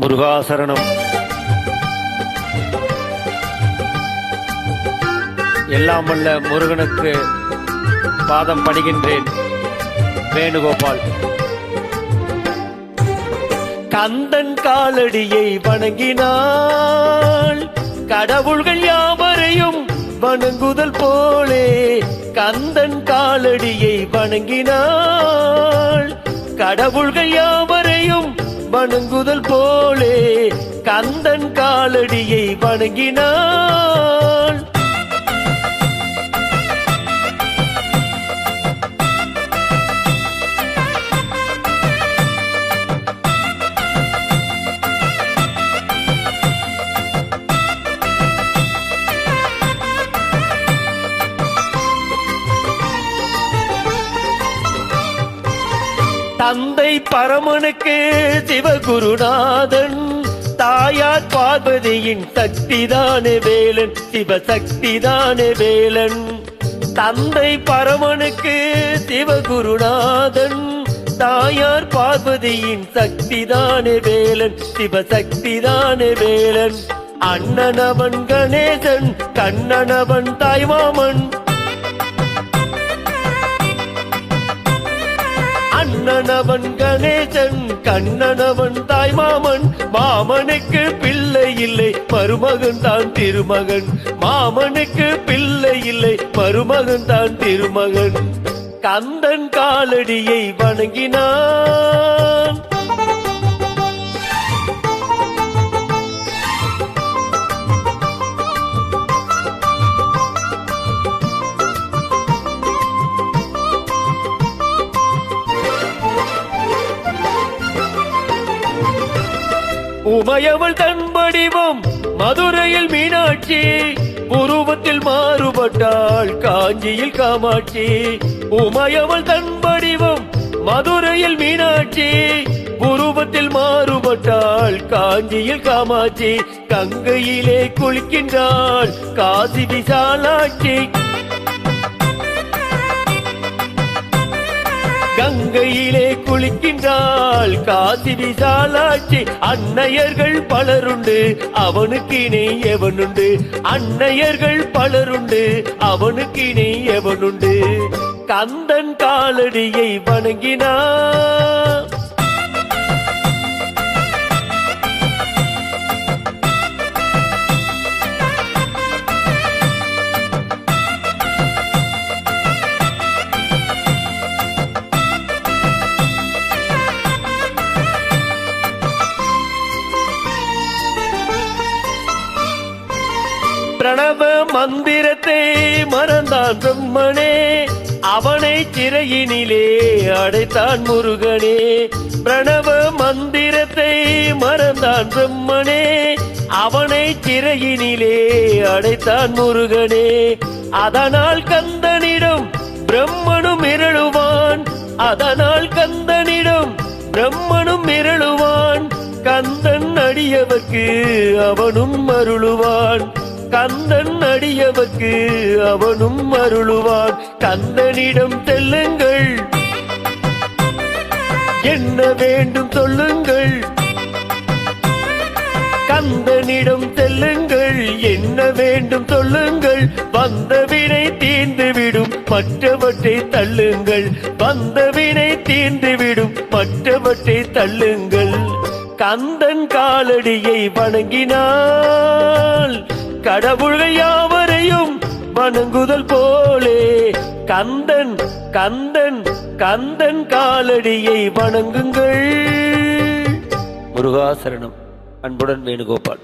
முருகாசரணம். எல்லாம் வல்ல முருகனுக்கு பாதம் பணிகின்றேன். வேணுகோபால். கந்தன் காலடியை வணங்கினாள் கடவுள்கள் யாவரையும் வணங்குதல் போலே. கந்தன் காலடியை வணங்கினாள் கடவுள்கள் யாவரையும் வணங்குதல் போலே. கந்தன் காலடியை வணங்கினாள். தந்தை பரமனுக்கு சிவகுருநாதன், தாயார் பார்வதியின் சக்திதானே வேலன், சிவசக்திதானே வேலன். தந்தை பரமனுக்கு சிவகுருநாதன், தாயார் பார்வதியின் சக்திதானே வேலன், சிவசக்திதானே வேலன். அண்ணனவன் கணேசன், கண்ணனவன் தாய்மாமன். அண்ணனவன் கணேசன், கண்ணனவன் தாய்மாமன். மாமனுக்கு பிள்ளை இல்லை, மருமகன் தான் திருமகன். மாமனுக்கு பிள்ளை இல்லை, மருமகன் தான் திருமகன். கந்தன் காலடியை வணங்கினான். உமையவள் தன் வடிவம் மதுரையில் மீனாட்சி, உருவத்தில் மாறுபட்டாள் காஞ்சியில் காமாட்சி. உமையவள் தன் வடிவம் மதுரையில் மீனாட்சி, உருவத்தில் மாறுபட்டாள் காஞ்சியில் காமாட்சி. கங்கையிலே குளிக்கின்றாள் காசி விசாலாட்சி. கங்கையிலே குளிக்கின்றாள் காசி விசாலாட்சி. அன்னையர்கள் பலருண்டு, அவனுக்கு இணை எவனுண்டு. அன்னையர்கள் பலருண்டு, அவனுக்கு இணை எவனுண்டு. கந்தன் காலடியை வணங்கினான். பிரணவ மந்திரத்தை மறந்தான் பிரம்மனே, அவனை சிறையினிலே அடைத்தான் முருகனே. பிரணவ மந்திரத்தை மறந்தான் பிரம்மனே, அவனை சிறையினிலே அடைத்தான் முருகனே. அதனால் கந்தனிடம் பிரம்மனும் மிரளுவான், அதனால் கந்தனிடம் பிரம்மனும் மிரளுவான். கந்தன் அடியவர்க்கு அவனும் அருளுவான், கந்தன் அடியவர்க்கு அவனும் அருளுவான். கந்தனிடம் செல்லுங்கள், என்ன வேண்டும் சொல்லுங்கள். கந்தனிடம் செல்லுங்கள், என்ன வேண்டும் சொல்லுங்கள். வந்த வினை தீர்ந்துவிடும், மற்றவற்றை தள்ளுங்கள். வந்த வினை தீர்ந்துவிடும், மற்றவற்றை தள்ளுங்கள். கந்தன் காலடியை வணங்கினாள் கடவுள்கள் யாவரையும் வணங்குதல் போலே. கந்தன் கந்தன் கந்தன் காலடியை வணங்குங்கள். முருகாசரணம். அன்புடன் வேணுகோபால்.